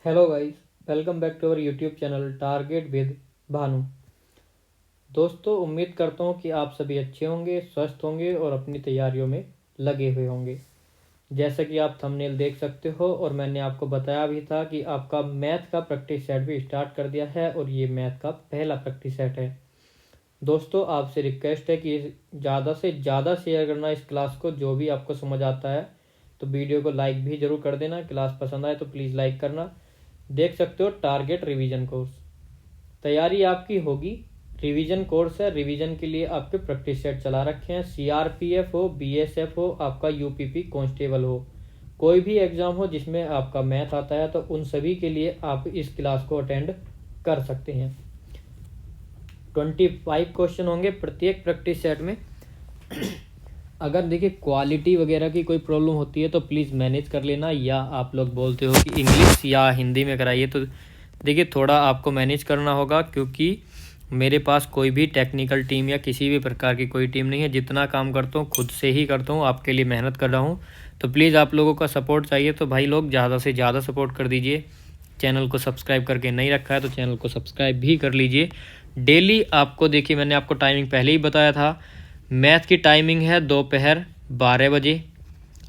Hello guys, welcome back to our YouTube channel target with Bhanu. दोस्तों, उम्मीद करता हूँ कि आप सभी अच्छे होंगे, स्वस्थ होंगे और अपनी तैयारियों में लगे हुए होंगे। जैसा कि आप थंबनेल देख सकते हो और मैंने आपको बताया भी था कि आपका मैथ का प्रैक्टिस सेट भी स्टार्ट कर दिया है और ये मैथ का पहला प्रैक्टिस सेट है। दोस्तों, आपसे रिक्वेस्ट है कि ज़्यादा से ज़्यादा शेयर करना इस क्लास को। जो भी आपको समझ आता है तो वीडियो को लाइक भी ज़रूर कर देना। क्लास पसंद आए तो प्लीज़ लाइक करना। देख सकते हो टारगेट रिवीजन कोर्स, तैयारी आपकी होगी। रिवीजन कोर्स है, रिवीजन के लिए आपके प्रैक्टिस सेट चला रखे हैं। सीआरपीएफ हो, बीएसएफ हो, आपका यूपीपी कांस्टेबल हो, कोई भी एग्जाम हो जिसमें आपका मैथ आता है तो उन सभी के लिए आप इस क्लास को अटेंड कर सकते हैं। 25 क्वेश्चन होंगे प्रत्येक प्रैक्टिस सेट में। अगर देखिए क्वालिटी वगैरह की कोई प्रॉब्लम होती है तो प्लीज़ मैनेज कर लेना, या आप लोग बोलते हो कि इंग्लिश या हिंदी में कराइए तो देखिए थोड़ा आपको मैनेज करना होगा, क्योंकि मेरे पास कोई भी टेक्निकल टीम या किसी भी प्रकार की कोई टीम नहीं है। जितना काम करता हूँ खुद से ही करता हूँ, आपके लिए मेहनत कर रहा हूँ। तो प्लीज़ आप लोगों का सपोर्ट चाहिए, तो भाई लोग ज़्यादा से ज़्यादा सपोर्ट कर दीजिए। चैनल को सब्सक्राइब करके नहीं रखा है तो चैनल को सब्सक्राइब भी कर लीजिए। डेली आपको देखिए मैंने आपको टाइमिंग पहले ही बताया था। मैथ की टाइमिंग है दोपहर 12 बजे।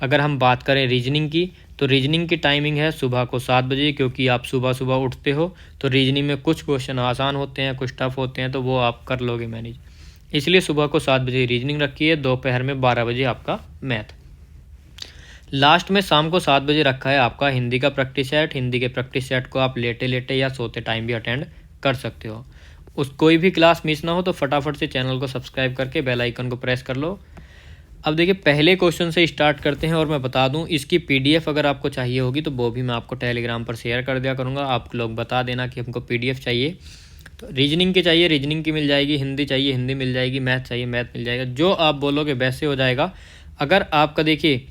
अगर हम बात करें रीजनिंग की तो रीजनिंग की टाइमिंग है सुबह को 7 बजे, क्योंकि आप सुबह सुबह उठते हो तो रीजनिंग में कुछ क्वेश्चन आसान होते हैं, कुछ टफ होते हैं, तो वो आप कर लोगे मैनेज। इसलिए सुबह को 7 बजे रीजनिंग रखी है, दोपहर में 12 बजे आपका मैथ। लास्ट में शाम को 7 बजे रखा है आपका हिंदी का प्रैक्टिस सेट। हिंदी के प्रैक्टिस सेट को आप लेटे लेटे या सोते टाइम भी अटेंड कर सकते हो। उस कोई भी क्लास मिस ना हो तो फटाफट से चैनल को सब्सक्राइब करके बेल आइकन को प्रेस कर लो। अब देखिए पहले क्वेश्चन से स्टार्ट करते हैं, और मैं बता दूं इसकी पीडीएफ अगर आपको चाहिए होगी तो वो भी मैं आपको टेलीग्राम पर शेयर कर दिया करूंगा। आप लोग बता देना कि हमको पीडीएफ चाहिए। तो रीजनिंग की चाहिए, रीजनिंग की मिल जाएगी। हिंदी चाहिए, हिंदी मिल जाएगी। मैथ चाहिए, मैथ मिल जाएगा। जो आप बोलोगे वैसे हो जाएगा। अगर आपका देखिए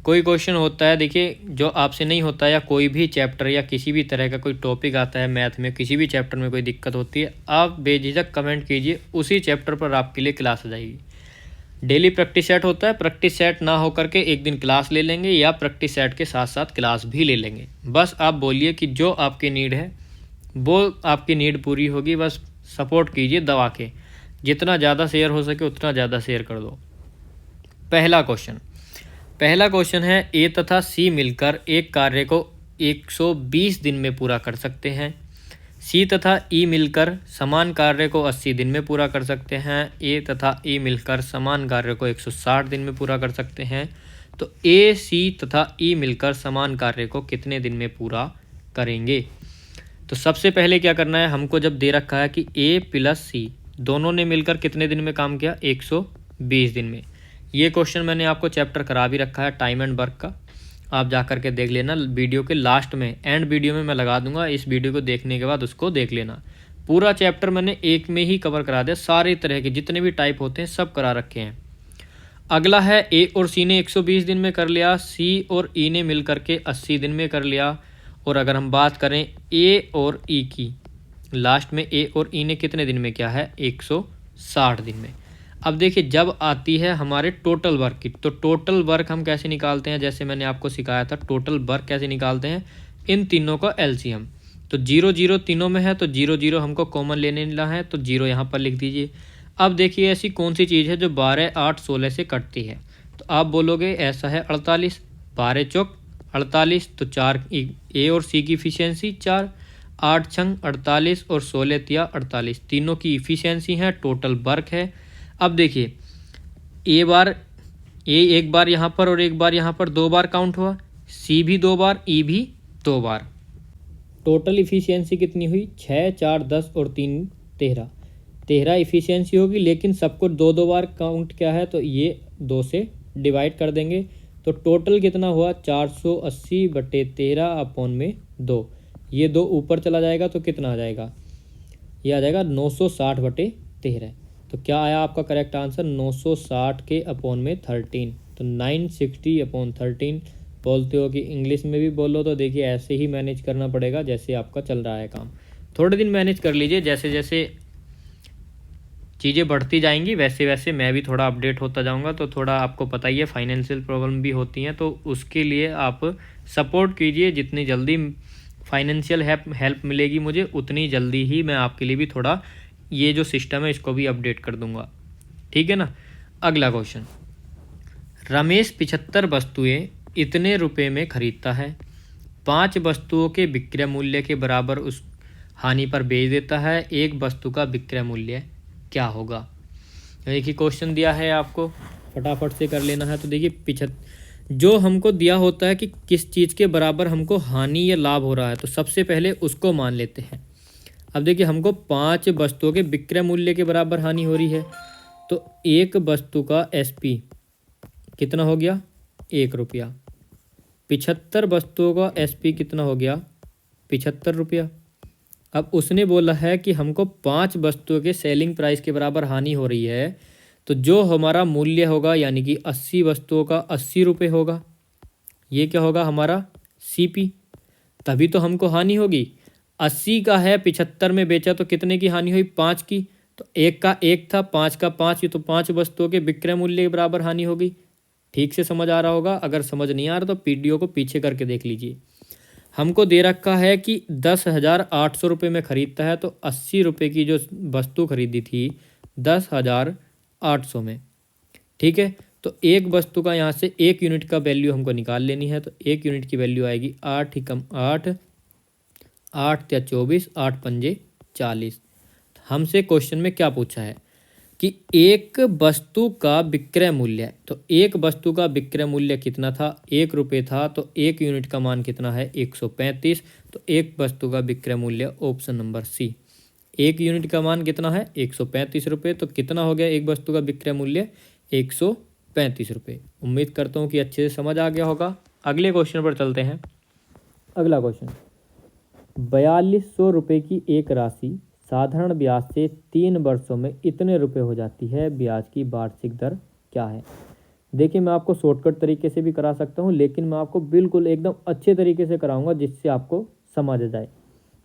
कोई क्वेश्चन होता है, देखिए जो आपसे नहीं होता है, या कोई भी चैप्टर या किसी भी तरह का कोई टॉपिक आता है मैथ में, किसी भी चैप्टर में कोई दिक्कत होती है, आप बेझिझक कमेंट कीजिए, उसी चैप्टर पर आपके लिए क्लास आ जाएगी। डेली प्रैक्टिस सेट होता है। प्रैक्टिस सेट ना होकर के एक दिन क्लास ले लेंगे, या प्रैक्टिस सेट के साथ साथ क्लास भी ले लेंगे। बस आप बोलिए कि जो आपकी नीड है वो आपकी नीड पूरी होगी। बस सपोर्ट कीजिए दबा के, जितना ज़्यादा शेयर हो सके उतना ज़्यादा शेयर कर दो। पहला क्वेश्चन है, ए तथा सी मिलकर एक कार्य को 120 दिन में पूरा कर सकते हैं। सी तथा ई मिलकर समान कार्य को 80 दिन में पूरा कर सकते हैं। ए तथा ई मिलकर समान कार्य को 160 दिन में पूरा कर सकते हैं। तो ए, सी तथा ई मिलकर समान कार्य को कितने दिन में पूरा करेंगे? तो सबसे पहले क्या करना है, हमको जब दे रखा है कि ए प्लस सी दोनों ने मिलकर कितने दिन में काम किया, 120 दिन में। ये क्वेश्चन मैंने आपको चैप्टर करा भी रखा है टाइम एंड वर्क का, आप जा कर के देख लेना। वीडियो के लास्ट में, एंड वीडियो में मैं लगा दूंगा। इस वीडियो को देखने के बाद उसको देख लेना। पूरा चैप्टर मैंने एक में ही कवर करा दिया। सारे तरह के जितने भी टाइप होते हैं सब करा रखे हैं। अगला है, ए और सी ने 120 दिन में कर लिया, सी और ई ने मिल करके 80 दिन में कर लिया। और अगर हम बात करें ए और ई की, लास्ट में ए और ई ने कितने दिन में किया है, 160 दिन में। अब देखिए जब आती है हमारे टोटल वर्क की, तो टोटल वर्क हम कैसे निकालते हैं, जैसे मैंने आपको सिखाया था टोटल वर्क कैसे निकालते हैं। इन तीनों का एलसीएम, तो 0 0 तीनों में है तो 0 0 हमको कॉमन लेने है, तो 0 यहाँ पर लिख दीजिए। अब देखिए ऐसी कौन सी चीज़ है जो 12 8 16 से कटती है, तो आप बोलोगे ऐसा है 48। 12 चौक 48, तो 4 ए और सी की इफिशियंसी 4, 8 छंग 48 और 16 तिया 48, तीनों की इफिशियंसी है, टोटल वर्क है। अब देखिए ए एक बार यहाँ पर और एक बार यहाँ पर 2 बार काउंट हुआ, सी भी 2 बार, ई भी 2 बार। टोटल इफिशियंसी कितनी हुई, 6 4 10 और 3 13 इफिशियंसी होगी। लेकिन सबको 2 2 बार काउंट क्या है, तो ये 2 से डिवाइड कर देंगे, तो टोटल कितना हुआ, 480/13/2। ये 2 ऊपर चला जाएगा तो कितना आ जाएगा, ये आ जाएगा 960/13। तो क्या आया आपका करेक्ट आंसर, 960 के अपॉन में 13, तो 960/13। बोलते हो कि इंग्लिश में भी बोलो, तो देखिए ऐसे ही मैनेज करना पड़ेगा जैसे आपका चल रहा है काम। थोड़े दिन मैनेज कर लीजिए, जैसे जैसे चीज़ें बढ़ती जाएंगी वैसे वैसे मैं भी थोड़ा अपडेट होता जाऊंगा। तो थोड़ा आपको पता ही है फाइनेंशियल प्रॉब्लम भी होती हैं, तो उसके लिए आप सपोर्ट कीजिए। जितनी जल्दी फाइनेंशियल हेल्प मिलेगी मुझे, उतनी जल्दी ही मैं आपके लिए भी थोड़ा ये जो सिस्टम है इसको भी अपडेट कर दूंगा। ठीक है ना। अगला क्वेश्चन, रमेश 75 वस्तुएं इतने रुपए में खरीदता है, 5 वस्तुओं के विक्रय मूल्य के बराबर उस हानि पर बेच देता है, एक वस्तु का विक्रय मूल्य क्या होगा। एक ही क्वेश्चन दिया है आपको, फटाफट से कर लेना है। तो देखिए जो हमको दिया होता है कि किस चीज़ के बराबर हमको हानि या लाभ हो रहा है, तो सबसे पहले उसको मान लेते हैं। अब देखिए हमको 5 वस्तुओं के विक्रय मूल्य के बराबर हानि हो रही है, तो एक वस्तु का एसपी कितना हो गया, 1 रुपया। 75 वस्तुओं का एसपी कितना हो गया, 75 रुपया। अब उसने बोला है कि हमको 5 वस्तुओं के सेलिंग प्राइस के बराबर हानि हो रही है, तो जो हमारा मूल्य होगा यानी कि 80 वस्तुओं का 80 रुपये होगा। ये क्या होगा हमारा सीपी, तभी तो हमको हानि होगी। 80 का है, 75 में बेचा तो कितने की हानि हुई, 5 की। तो एक का 1 था, 5 का 5, ये तो 5 वस्तुओं के विक्रय मूल्य के बराबर हानि होगी। ठीक से समझ आ रहा होगा, अगर समझ नहीं आ रहा तो पीडीओ को पीछे करके देख लीजिए। हमको दे रखा है कि 10,800 रुपये में ख़रीदता है, तो 80 रुपये की जो वस्तु खरीदी थी 10,800 में। ठीक है, तो एक वस्तु का यहाँ से 1 यूनिट का वैल्यू हमको निकाल लेनी है। तो 1 यूनिट की वैल्यू आएगी 8 ही कम 8, 8 या 24, 8 पंजे 40। हमसे क्वेश्चन में क्या पूछा है कि एक वस्तु का विक्रय मूल्य, तो एक वस्तु का विक्रय मूल्य कितना था, 1 रुपये था, तो 1 यूनिट का मान कितना है 135। तो एक वस्तु का विक्रय मूल्य ऑप्शन नंबर सी, 1 यूनिट का मान कितना है 135 रुपये। तो कितना हो गया एक वस्तु का विक्रय मूल्य 135 रुपये। उम्मीद करता हूँ कि अच्छे से समझ आ गया होगा। अगले क्वेश्चन पर चलते हैं। अगला क्वेश्चन, 4200 रुपये की एक राशि साधारण ब्याज से 3 वर्षों में इतने रुपए हो जाती है, ब्याज की वार्षिक दर क्या है। देखिए मैं आपको शॉर्टकट तरीके से भी करा सकता हूँ, लेकिन मैं आपको बिल्कुल एकदम अच्छे तरीके से कराऊंगा जिससे आपको समझ आ जाए।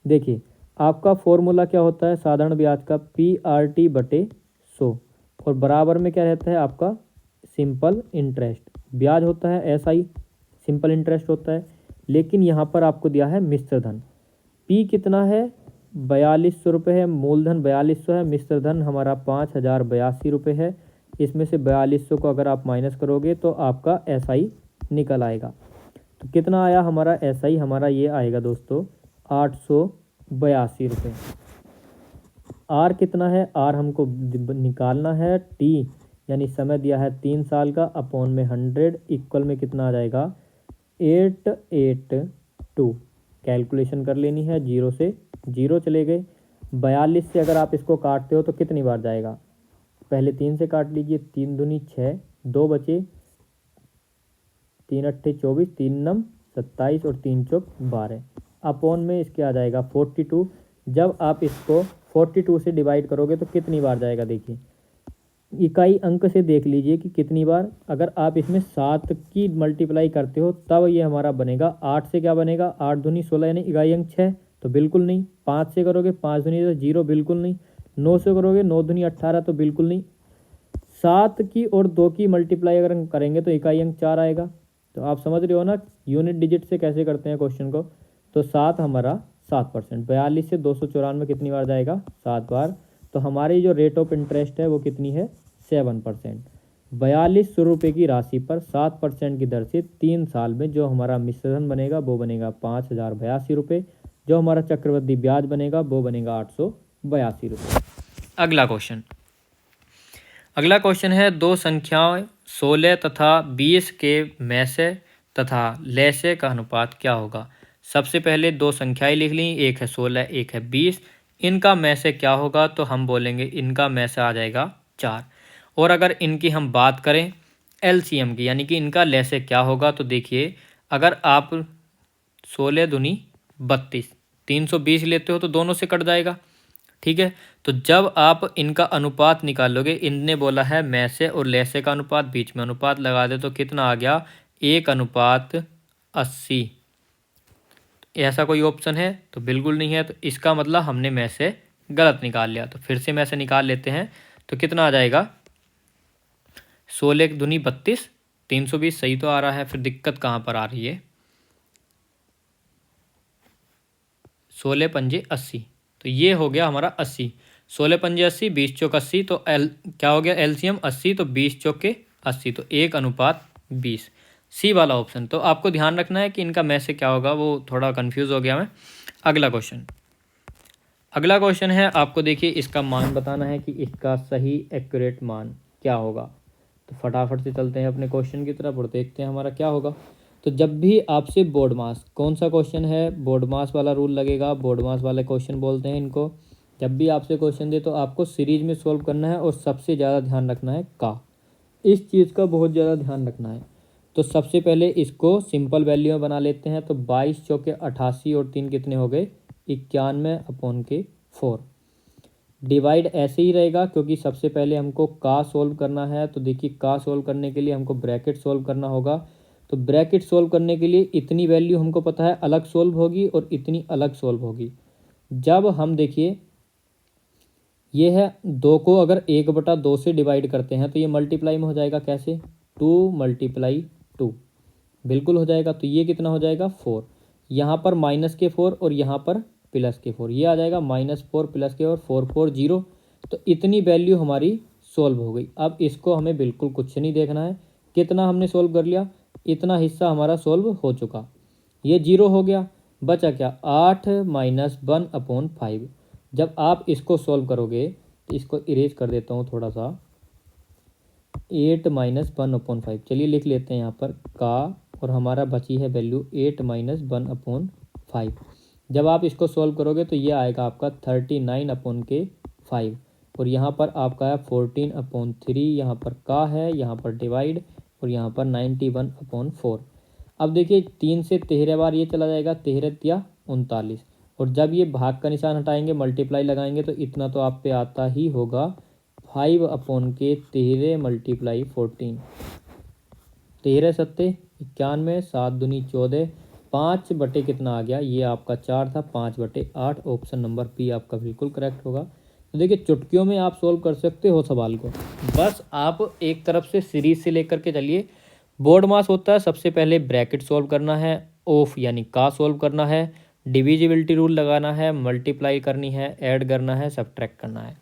देखिए आपका फॉर्मूला क्या होता है साधारण ब्याज का, PRT/100, और बराबर में क्या रहता है आपका सिंपल इंटरेस्ट। ब्याज होता है SI, सिंपल इंटरेस्ट होता है, लेकिन यहाँ पर आपको दिया है मिश्र धन। P कितना है 4200 रुपये है, मूलधन 4200 है, मिश्र धन हमारा 5082 रुपये है। इसमें से 4200 को अगर आप माइनस करोगे तो आपका SI निकल आएगा। तो कितना आया हमारा SI, हमारा ये आएगा दोस्तों 882 रुपये। R कितना है, R हमको निकालना है, T यानी समय दिया है 3 साल का, अपॉन में 100 इक्वल में कितना आ जाएगा 882। कैलकुलेशन कर लेनी है, 0 से 0 चले गए। 42 से अगर आप इसको काटते हो तो कितनी बार जाएगा, पहले 3 से काट लीजिए, 3 दूनी 6, 2 बचे, 3 अट्ठे 24, 3 नम 27 और 3 चौक 12, अपॉन में इसके आ जाएगा 42। जब आप इसको 42 से डिवाइड करोगे तो कितनी बार जाएगा, देखिए इकाई अंक से देख लीजिए कि कितनी बार। अगर आप इसमें 7 की मल्टीप्लाई करते हो तब ये हमारा बनेगा। 8 से क्या बनेगा, 8 दूनी 16 यानी इकाई अंक 6, तो बिल्कुल नहीं। 5 से करोगे 5 दूनी तो 0, बिल्कुल नहीं। 9 से करोगे 9 दूनी 18, तो बिल्कुल नहीं। 7 की और 2 की मल्टीप्लाई अगर हम करेंगे तो इकाई अंक 4 आएगा। तो आप समझ रहे हो ना यूनिट डिजिट से कैसे करते हैं क्वेश्चन को। तो 7 हमारा 7%, 42 से 294 कितनी बार जाएगा, 7 बार। तो हमारी जो रेट ऑफ इंटरेस्ट है वो कितनी है 7%। 4200 रुपये की राशि पर 7% की दर से 3 साल में जो हमारा मिश्रधन बनेगा वो बनेगा 5082 रुपये। जो हमारा चक्रवृद्धि ब्याज बनेगा वो बनेगा 882 रुपये। अगला क्वेश्चन है, दो संख्याएं 16 तथा 20 के मैसे तथा लैसे का अनुपात क्या होगा। सबसे पहले दो संख्याएं लिख ली, एक है 16, एक है 20। इनका मैसे क्या होगा, तो हम बोलेंगे इनका मैसे आ जाएगा 4। और अगर इनकी हम बात करें LCM की, यानी कि इनका लैसे क्या होगा, तो देखिए अगर आप 16 दूनी 32, 320 लेते हो तो दोनों से कट जाएगा। ठीक है, तो जब आप इनका अनुपात निकालोगे, इनने बोला है मैसे और लैसे का अनुपात, बीच में अनुपात लगा दे तो कितना आ गया 1:80। ऐसा कोई ऑप्शन है तो बिल्कुल नहीं है, तो इसका मतलब हमने मैसे गलत निकाल लिया। तो फिर से मैसे निकाल लेते हैं, तो कितना आ जाएगा 16 दूनी 32, 320 सही तो आ रहा है, फिर दिक्कत कहाँ पर आ रही है। 16 पंजे 80, तो ये हो गया हमारा 80। 16 पंजे 80, 20 चौक 80, तो क्या हो गया एलसीएम 80, तो 20 चौक के 80, तो 1:20। सी वाला ऑप्शन। तो आपको ध्यान रखना है कि इनका में से क्या होगा, वो थोड़ा कंफ्यूज हो गया मैं। अगला क्वेश्चन है, आपको देखिए इसका मान बताना है कि इसका सही एक्यूरेट मान क्या होगा। तो फटाफट से चलते हैं अपने क्वेश्चन की तरफ और देखते हैं हमारा क्या होगा। तो जब भी आपसे बोर्ड मास, कौन सा क्वेश्चन है, बोर्ड मास वाला रूल लगेगा, बोर्ड मास वाले क्वेश्चन बोलते हैं इनको। जब भी आपसे क्वेश्चन दे तो आपको सीरीज में सोल्व करना है और सबसे ज़्यादा ध्यान रखना है का, इस चीज़ का बहुत ज़्यादा ध्यान रखना है। तो सबसे पहले इसको सिंपल वैल्यू में बना लेते हैं। तो 22 चौके 88 और 3 कितने हो गए 91/4। डिवाइड ऐसे ही रहेगा क्योंकि सबसे पहले हमको का सोल्व करना है। तो देखिए का सोल्व करने के लिए हमको ब्रैकेट सोल्व करना होगा। तो ब्रैकेट सोल्व करने के लिए इतनी वैल्यू हमको पता है अलग सोल्व होगी और इतनी अलग सोल्व होगी। जब हम देखिए ये है 2 को अगर 1/2 से डिवाइड करते हैं तो ये मल्टीप्लाई में हो जाएगा, कैसे 2 × 2 बिल्कुल हो जाएगा। तो ये कितना हो जाएगा 4, यहाँ पर -4 और यहाँ पर +4, ये आ जाएगा -4 +4 4 4 0। तो इतनी वैल्यू हमारी सोल्व हो गई। अब इसको हमें बिल्कुल कुछ नहीं देखना है, कितना हमने सोल्व कर लिया, इतना हिस्सा हमारा सोल्व हो चुका, ये 0 हो गया। बचा क्या 8 - 1/5। जब आप इसको सोल्व करोगे तो इसको इरेज कर देता हूँ थोड़ा सा, 8 - 1/5। चलिए लिख लेते हैं यहाँ पर का, और हमारा बची है वैल्यू 8 - 1/5। जब आप इसको सोल्व करोगे तो ये आएगा आपका 39/5, और यहाँ पर आपका है 14/3। यहाँ पर का है, यहाँ पर डिवाइड, और यहाँ पर 91/4। अब देखिए 3 से 13 बार ये चला जाएगा, 13 या 39, और जब ये भाग का निशान हटाएंगे मल्टीप्लाई लगाएंगे तो इतना तो आप पे आता ही होगा 5/13 × 14। 13 सत्ते 91, 7 दूनी 14, 5 बटे कितना आ गया, ये आपका 4 था, 5/8। ऑप्शन नंबर बी आपका बिल्कुल करेक्ट होगा। तो देखिए चुटकियों में आप सोल्व कर सकते हो सवाल को, बस आप एक तरफ से सीरीज से लेकर के चलिए। बोर्ड मास होता है, सबसे पहले ब्रैकेट सोल्व करना है, ऑफ यानी का सोल्व करना है, डिविजिबिलिटी रूल लगाना है, मल्टीप्लाई करनी है, ऐड करना है, सब्ट्रैक्ट करना है।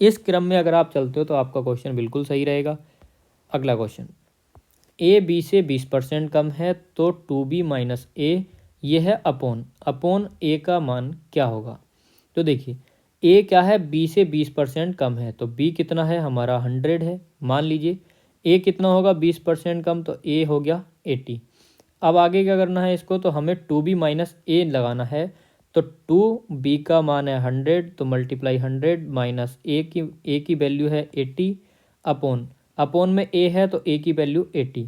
इस क्रम में अगर आप चलते हो तो आपका क्वेश्चन बिल्कुल सही रहेगा। अगला क्वेश्चन, ए बी से 20% कम है तो 2b - a, ये है अपॉन ए का मान क्या होगा। तो देखिए ए क्या है, बी से 20% कम है, तो बी कितना है हमारा 100 है। मान लीजिए ए कितना होगा 20% कम, तो ए हो गया 80। अब आगे क्या करना है इसको, तो हमें 2b - a लगाना है। तो 2b का मान है 100, तो मल्टीप्लाई 100 माइनस ए की वैल्यू है 80, अपॉन में a है तो a की वैल्यू 80।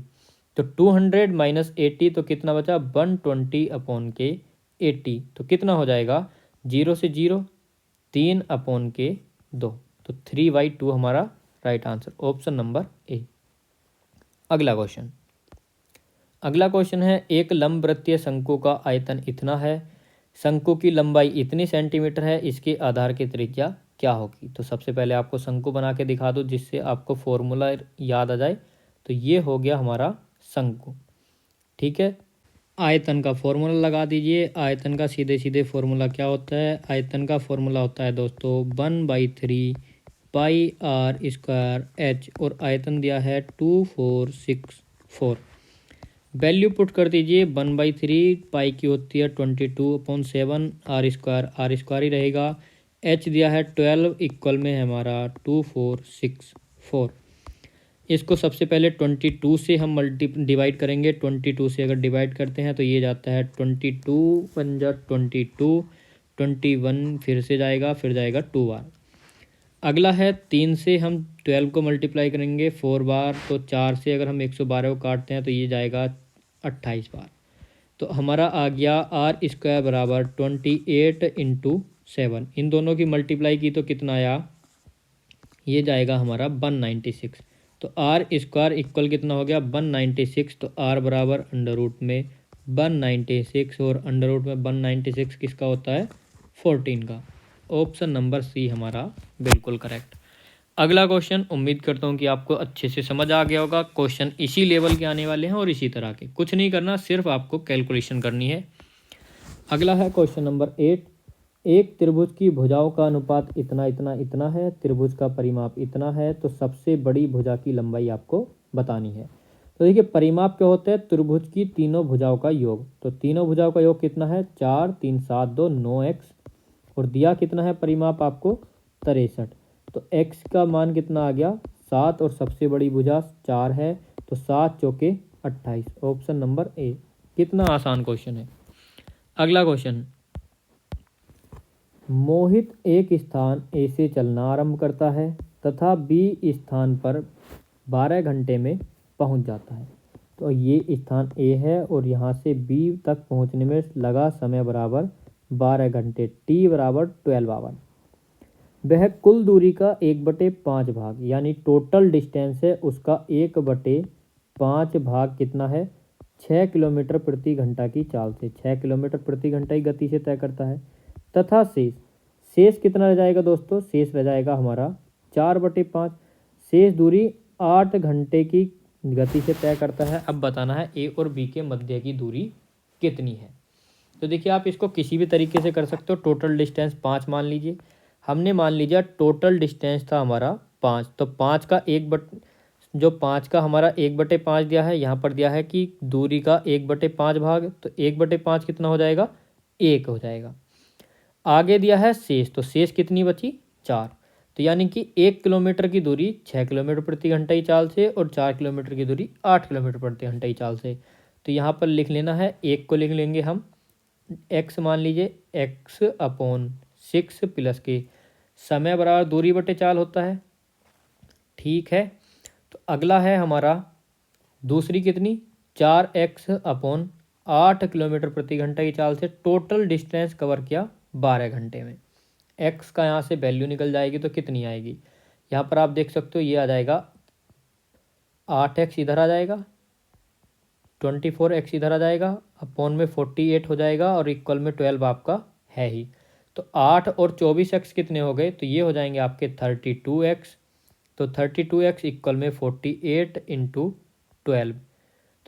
तो 200 - 80 तो कितना बचा 120/80। तो कितना हो जाएगा 0 से 0, 3/2। तो 3/2 हमारा right answer, option number A. अगला क्वेश्चन है, एक लंबवृत्तीय शंकु का आयतन इतना है, शंकु की लंबाई इतनी सेंटीमीटर है, इसके आधार की त्रिज्या क्या होगी। तो सबसे पहले आपको शंकु बना के दिखा दो जिससे आपको फॉर्मूला याद आ जाए। तो ये हो गया हमारा शंकु, ठीक है। आयतन का फॉर्मूला लगा दीजिए। आयतन का सीधे सीधे फॉर्मूला क्या होता है, आयतन का फॉर्मूला होता है दोस्तों 1/3 πr² h, और आयतन दिया है 2464। वैल्यू पुट कर दीजिए, 1/3 पाई की होती है 22/7, r² ही रहेगा। h दिया है 12, इक्वल में है हमारा 2464। इसको सबसे पहले 22 से हम डिवाइड करेंगे। 22 से अगर डिवाइड करते हैं तो ये जाता है 22 पंजा 22, 21 फिर से जाएगा, फिर जाएगा 2 बार। अगला है 3 से हम 12 को मल्टीप्लाई करेंगे 4 बार। तो 4 से अगर हम 112 को काटते हैं तो ये जाएगा 28 बार। तो हमारा आ गया r² बराबर 28 × 7। इन दोनों की मल्टीप्लाई की तो कितना आया, ये जाएगा हमारा 196। तो r² इक्वल कितना हो गया 196। तो r बराबर √ में 196, और √ में 196 किसका होता है 14 का। ऑप्शन नंबर सी हमारा बिल्कुल करेक्ट। अगला क्वेश्चन, उम्मीद करता हूँ कि आपको अच्छे से समझ आ गया होगा। क्वेश्चन इसी लेवल के आने वाले हैं और इसी तरह के, कुछ नहीं करना, सिर्फ आपको कैलकुलेशन करनी है। अगला है क्वेश्चन नंबर 8, एक त्रिभुज की भुजाओं का अनुपात इतना इतना इतना है, त्रिभुज का परिमाप इतना है, तो सबसे बड़ी भुजा की लंबाई आपको बतानी है। तो देखिए परिमाप क्या होता है, त्रिभुज की तीनों भुजाओं का योग। तो तीनों भुजाओं का योग कितना है, 4 3 7 2 9x, और दिया कितना है परिमाप आपको 63। तो x का मान कितना आ गया 7, और सबसे बड़ी भुजा 4 है, तो 7 चौके 28। Option number A. कितना आसान क्वेश्चन है। अगला क्वेश्चन, मोहित एक स्थान ए से चलना आरंभ करता है तथा बी स्थान पर 12 घंटे में पहुंच जाता है। तो ये स्थान ए है और यहाँ से बी तक पहुंचने में लगा समय बराबर 12 घंटे, टी बराबर 12 आवर। वह कुल दूरी का 1/5 भाग यानी टोटल डिस्टेंस है उसका 1/5 भाग कितना है, 6 किलोमीटर प्रति घंटा की चाल से, 6 किलोमीटर प्रति घंटा की गति से तय करता है। तथा शेष कितना रह जाएगा दोस्तों, शेष रह जाएगा हमारा 4/5। शेष दूरी 8 घंटे की गति से तय करता है। अब बताना है ए और बी के मध्य की दूरी कितनी है। तो देखिए आप इसको किसी भी तरीके से कर सकते हो। टोटल डिस्टेंस 5 मान लीजिए, हमने मान लीजिए टोटल डिस्टेंस था हमारा 5, तो 5 का जो 5 का हमारा 1/5 दिया है, यहाँ पर दिया है कि दूरी का 1/5 भाग, तो 1/5 कितना हो जाएगा, 1 हो जाएगा। आगे दिया है शेष, तो शेष कितनी बची, 4। तो यानी कि 1 किलोमीटर की दूरी 6 किलोमीटर प्रति घंटा की चाल से और 4 किलोमीटर की दूरी 8 किलोमीटर प्रति घंटा की चाल से। तो यहाँ पर लिख लेना है, 1 को लिख लेंगे हम x, मान लीजिए x/6 प्लस के समय बराबर दूरी बटे चाल होता है। ठीक है, तो अगला है हमारा दूसरी कितनी, 4x/8 किलोमीटर प्रति घंटा की चाल से टोटल डिस्टेंस कवर किया 12 घंटे में। x का यहाँ से वैल्यू निकल जाएगी तो कितनी आएगी, यहाँ पर आप देख सकते हो ये आ जाएगा 8x इधर आ जाएगा, 24x इधर आ जाएगा, अपॉन में 48 हो जाएगा और इक्वल में 12 आपका है ही। तो 8 और 24x कितने हो गए, तो ये हो जाएंगे आपके 32x। तो 32x इक्वल में 48 इंटू 12।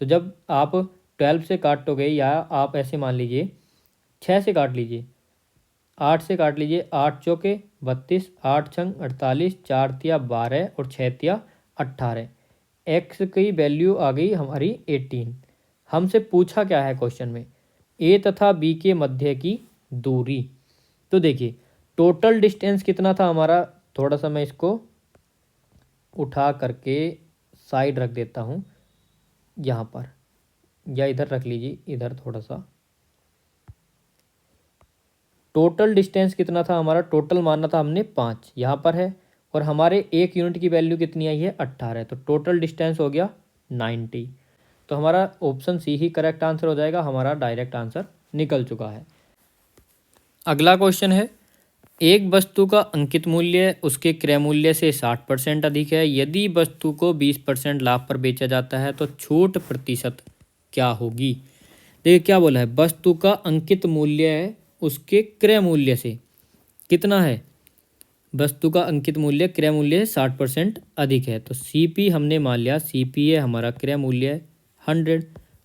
तो जब आप 12 से काटोगे, या आप ऐसे मान लीजिए 6 से काट लीजिए, 8 से काट लीजिए, 8 चौके 32, 8 छंग 48, 4 तिया 12 और 6 तिया 18। x की वैल्यू आ गई हमारी 18। हमसे पूछा क्या है क्वेश्चन में, ए तथा बी के मध्य की दूरी। तो देखिए टोटल डिस्टेंस कितना था हमारा, थोड़ा सा मैं इसको उठा करके साइड रख देता हूँ यहाँ पर, या इधर रख लीजिए, इधर थोड़ा सा। टोटल डिस्टेंस कितना था हमारा, टोटल मानना था हमने 5, यहाँ पर है, और हमारे 1 यूनिट की वैल्यू कितनी आई है 18, तो टोटल डिस्टेंस हो गया 90। तो हमारा ऑप्शन सी ही करेक्ट आंसर हो जाएगा, हमारा डायरेक्ट आंसर निकल चुका है। अगला क्वेश्चन है, एक वस्तु का अंकित मूल्य उसके क्रय मूल्य से 60% अधिक है। यदि वस्तु को 20% लाभ पर बेचा जाता है तो छूट प्रतिशत क्या होगी। देखिए क्या बोला है, वस्तु का अंकित मूल्य है उसके क्रय मूल्य से कितना है, वस्तु का अंकित मूल्य क्रय मूल्य 60% अधिक है। तो CP हमने मान लिया, CP है हमारा क्रय मूल्य 100।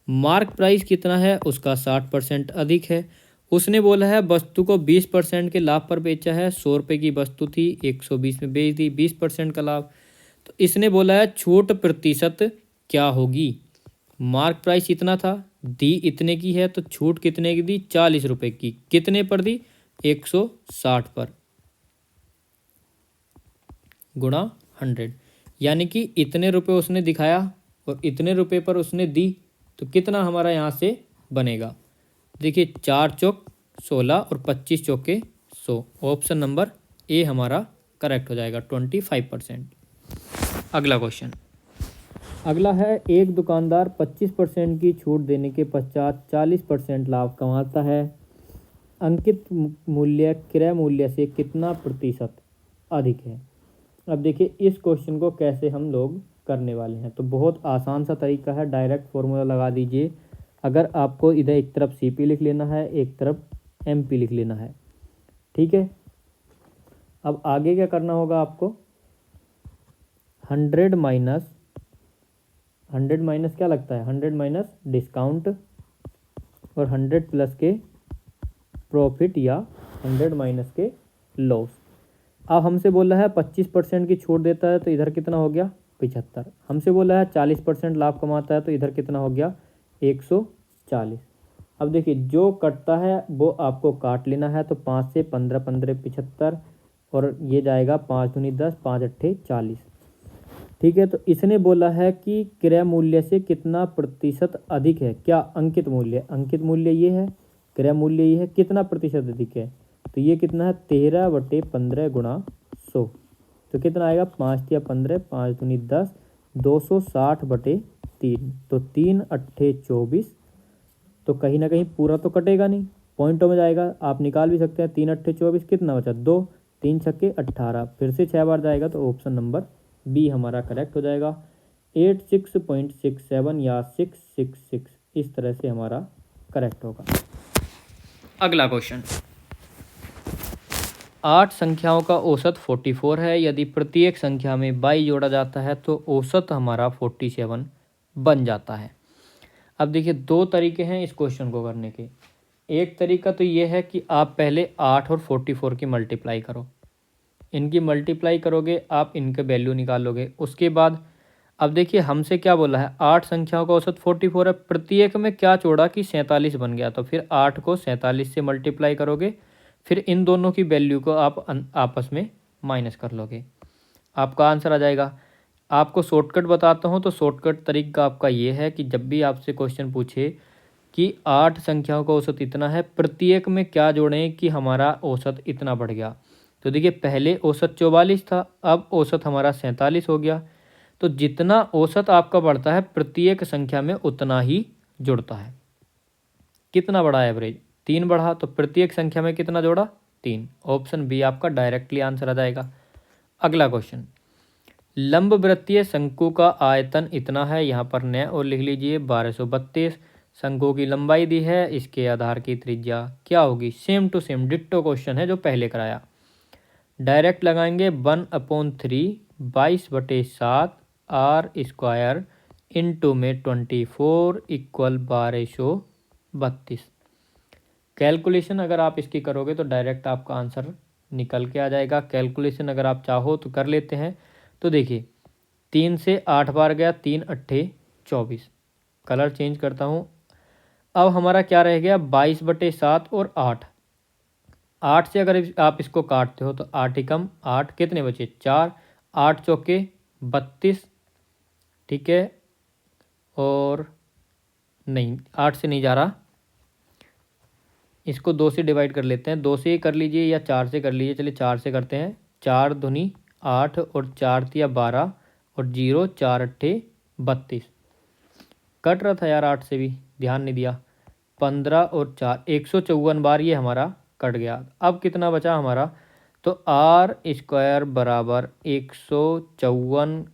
मार्क प्राइस कितना है, उसका 60% अधिक है। उसने बोला है वस्तु को 20% के लाभ पर बेचा है, 100 रुपये की वस्तु थी 120 में बेच दी, 20% का लाभ। तो इसने बोला है छूट प्रतिशत क्या होगी। मार्क प्राइस इतना था, दी इतने की है, तो छूट कितने की दी, 40 रुपये की। कितने पर दी, 160 पर, गुणा 100, यानी कि इतने रुपए उसने दिखाया और इतने रुपए पर उसने दी, तो कितना हमारा यहाँ से बनेगा। देखिए 4 चौक 16 और 25 चौके 100। ऑप्शन नंबर ए हमारा करेक्ट हो जाएगा, 25%। अगला क्वेश्चन, अगला है, एक दुकानदार 25% की छूट देने के पश्चात 40% लाभ कमाता है। अंकित मूल्य क्रय मूल्य से कितना प्रतिशत अधिक है। अब देखिए इस क्वेश्चन को कैसे हम लोग करने वाले हैं, तो बहुत आसान सा तरीका है, डायरेक्ट फॉर्मूला लगा दीजिए। अगर आपको इधर एक तरफ CP लिख लेना है, एक तरफ MP लिख लेना है, ठीक है। अब आगे क्या करना होगा आपको, 100 माइनस क्या लगता है, 100 माइनस डिस्काउंट और 100 प्लस के प्रॉफिट या 100 माइनस के लॉस। अब हमसे बोल रहा है 25% की छूट देता है तो इधर कितना हो गया 75। हमसे बोल रहा है 40% लाभ कमाता है तो इधर कितना हो गया 140। अब देखिए जो कटता है वो आपको काट लेना है, तो 5 से 15 15 75 और ये जाएगा 5 दूनी 10 5 अट्ठे 40। ठीक है, तो इसने बोला है कि क्रय मूल्य से कितना प्रतिशत अधिक है, क्या अंकित मूल्य, अंकित मूल्य ये है, क्रय मूल्य ये है, कितना प्रतिशत अधिक है, तो ये कितना है 13/15 गुणा 100। तो कितना आएगा 5 या 15 5 दूनी 10 260/3, तो 3 अट्ठे 24। तो कहीं ना कहीं पूरा तो कटेगा नहीं, पॉइंटों में जाएगा, आप निकाल भी सकते हैं। 3 अट्ठे 24 कितना बचा 2, 3 छक्के 18, फिर से 6 बार जाएगा तो ऑप्शन नंबर बी हमारा करेक्ट हो जाएगा। 86.67 या 666 इस तरह से हमारा करेक्ट होगा। अगला क्वेश्चन, 8 संख्याओं का औसत 44 है, यदि प्रत्येक संख्या में 22 जोड़ा जाता है तो औसत हमारा 47 बन जाता है। अब देखिए दो तरीके हैं इस क्वेश्चन को करने के। एक तरीका तो ये है कि आप पहले 8 और 44 की मल्टीप्लाई करो, इनकी मल्टीप्लाई करोगे आप इनके वैल्यू निकालोगे। उसके बाद अब देखिए हमसे क्या बोला है 8 संख्याओं का औसत 44 है, प्रत्येक में क्या जोड़ा कि 47 बन गया, तो फिर 8 को 47 से मल्टीप्लाई करोगे, फिर इन दोनों की वैल्यू को आप आपस में माइनस कर लोगे, आपका आंसर आ जाएगा। आपको शॉर्टकट बताता हूँ, तो शॉर्टकट तरीका आपका ये है कि जब भी आपसे क्वेश्चन पूछे कि 8 संख्याओं का औसत इतना है, प्रत्येक में क्या जोड़ें कि हमारा औसत इतना बढ़ गया, तो देखिए पहले औसत 44 था, अब औसत हमारा 47 हो गया। तो जितना औसत आपका बढ़ता है प्रत्येक संख्या में उतना ही जुड़ता है। कितना बढ़ा एवरेज 3 बढ़ा, तो प्रत्येक संख्या में कितना जोड़ा 3। ऑप्शन बी आपका डायरेक्टली आंसर आ जाएगा। अगला क्वेश्चन, लंबवृत्तीय शंकु का आयतन इतना है, यहाँ पर न और लिख लीजिए 1232। शंकु की लंबाई दी है, इसके आधार की त्रिज्या क्या होगी, same to same ditto question है जो पहले कराया। डायरेक्ट लगाएंगे 1/3 22/7 आर स्क्वायर इंटू में 24 इक्वल 1232। कैलकुलेशन अगर आप इसकी करोगे तो डायरेक्ट आपका आंसर निकल के आ जाएगा। कैलकुलेशन अगर आप चाहो तो कर लेते हैं। तो देखिए 3 से 8 बार गया, 3 अट्ठे 24। कलर चेंज करता हूँ। अब हमारा क्या रह गया 22/7 और 8। 8 से अगर आप इसको काटते हो तो 8 एकम 8, कितने बचे 4, 8 चौके 32। ठीक है, और नहीं 8 से नहीं जा रहा, इसको 2 से डिवाइड कर लेते हैं। 2 से कर लीजिए या 4 से कर लीजिए, चलिए 4 से करते हैं। 4 दूनी 8 और 4 तिया 12 और 0 4 अट्ठे 32। कट रहा था यार 8 से भी, ध्यान नहीं दिया। 15 और 4 154 बार ये हमारा कट गया। अब कितना बचा हमारा, तो आर स्क्वायर बराबर 154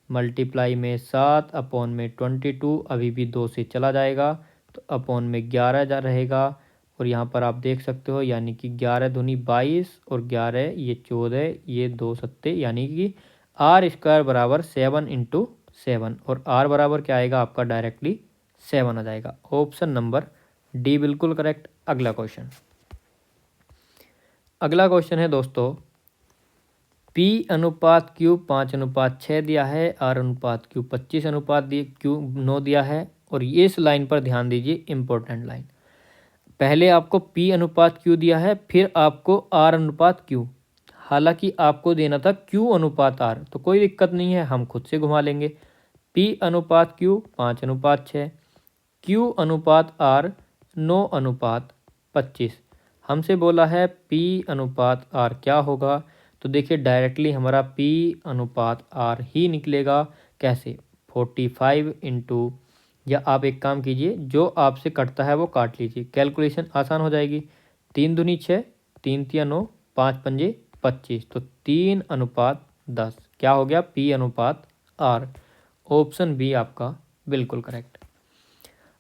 मल्टीप्लाई में 7 अपॉन में 22, अभी भी 2 से चला जाएगा तो अपॉन में 11 जा रहेगा। और यहाँ पर आप देख सकते हो यानी कि 11 दूनी 22 और 11 ये 14, ये 2 सत्ते, यानी कि आर स्क्वायर बराबर 7 इंटू 7, और आर बराबर क्या आएगा आपका डायरेक्टली 7 आ जाएगा। ऑप्शन नंबर डी बिल्कुल करेक्ट। अगला क्वेश्चन, अगला क्वेश्चन है दोस्तों, P अनुपात Q 5:6 दिया है, R अनुपात Q 25:9 दिया है। और ये इस लाइन पर ध्यान दीजिए, इंपॉर्टेंट लाइन। पहले आपको P अनुपात Q दिया है, फिर आपको R अनुपात Q, हालांकि आपको देना था Q अनुपात R, तो कोई दिक्कत नहीं है, हम खुद से घुमा लेंगे। P अनुपात Q 5:6, Q अनुपात R 9:25। हमसे बोला है P अनुपात R क्या होगा, तो देखिए डायरेक्टली हमारा P अनुपात R ही निकलेगा। कैसे, 45 इंटू, या आप एक काम कीजिए जो आपसे कटता है वो काट लीजिए, कैलकुलेशन आसान हो जाएगी। 3 दूनी 6, 3 तिया 9, 5 पंजे 25, तो 3:10 क्या हो गया P अनुपात R। ऑप्शन बी आपका बिल्कुल करेक्ट।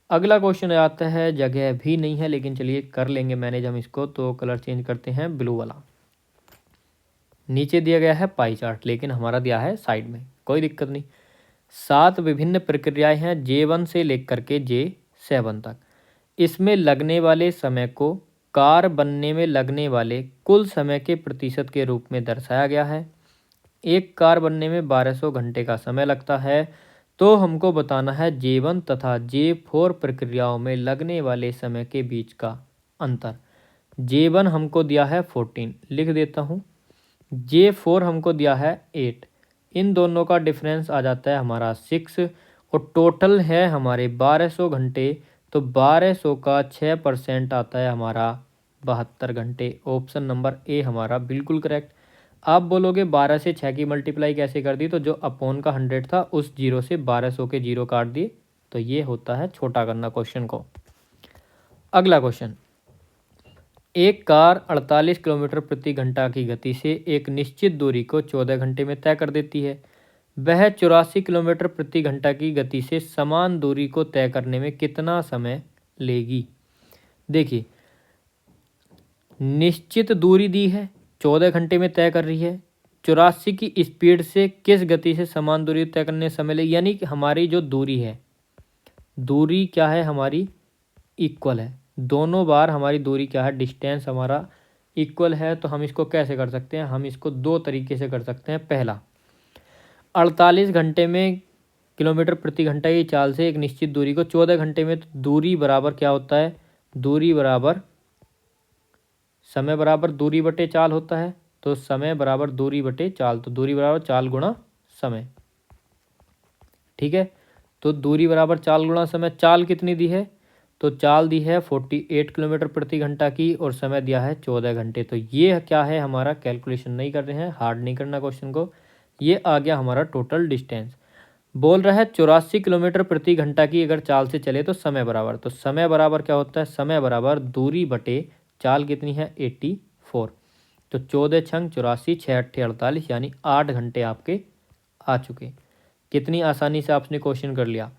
अगला क्वेश्चन आता है, जगह भी नहीं है लेकिन चलिए कर लेंगे मैनेज हम इसको, तो कलर चेंज करते हैं ब्लू वाला। नीचे दिया गया है पाई चार्ट, लेकिन हमारा दिया है साइड में, कोई दिक्कत नहीं। 7 विभिन्न प्रक्रियाएं हैं J1 से लेकर के J7 तक। इसमें लगने वाले समय को कार बनने में लगने वाले कुल समय के प्रतिशत के रूप में दर्शाया गया है। एक कार बनने में 1200 घंटे का समय लगता है, तो हमको बताना है J1 तथा J4 प्रक्रियाओं में लगने वाले समय के बीच का अंतर। J1 हमको दिया है 14, लिख देता हूँ। J4 हमको दिया है 8, इन दोनों का डिफरेंस आ जाता है हमारा 6 और टोटल है हमारे 1200 घंटे, तो 1200 का 6% आता है हमारा 72 घंटे। ऑप्शन नंबर ए हमारा बिल्कुल करेक्ट। आप बोलोगे 12 से 6 की मल्टीप्लाई कैसे कर दी, तो जो अपॉन का 100 था उस जीरो से 1200 के जीरो काट दिए, तो ये होता है छोटा करना क्वेश्चन को। अगला क्वेश्चन, एक कार 48 किलोमीटर प्रति घंटा की गति से एक निश्चित दूरी को 14 घंटे में तय कर देती है। वह 84 किलोमीटर प्रति घंटा की गति से समान दूरी को तय करने में कितना समय लेगी। देखिए, निश्चित दूरी दी है, 14 घंटे में तय कर रही है। 84 की स्पीड से किस गति से समान दूरी तय करने में समय लेगी, यानी कि हमारी जो दूरी है, दूरी क्या है हमारी, इक्वल है। दोनों बार हमारी दूरी क्या है, डिस्टेंस हमारा इक्वल है। तो हम इसको कैसे कर सकते हैं, हम इसको दो तरीके से कर सकते हैं। पहला, 48 घंटे में किलोमीटर प्रति घंटा की चाल से एक निश्चित दूरी को 14 घंटे में, तो दूरी बराबर क्या होता है, दूरी बराबर समय बराबर दूरी बटे चाल होता है। तो समय बराबर दूरी बटे चाल, तो दूरी बराबर चाल गुणा समय। ठीक है, तो दूरी बराबर चाल गुणा समय। चाल कितनी दी है, तो चाल दी है 48 किलोमीटर प्रति घंटा की और समय दिया है 14 घंटे। तो ये क्या है हमारा, कैलकुलेशन नहीं कर रहे हैं, हार्ड नहीं करना क्वेश्चन को। ये आ गया हमारा टोटल डिस्टेंस। बोल रहा है 84 किलोमीटर प्रति घंटा की अगर चाल से चले तो समय बराबर, तो समय बराबर क्या होता है, समय बराबर दूरी बटे चाल कितनी है 84। तो 14 छंग 84, 6 अट्ठे 48, यानी 8 घंटे आपके आ चुके। कितनी आसानी से आपने क्वेश्चन कर लिया।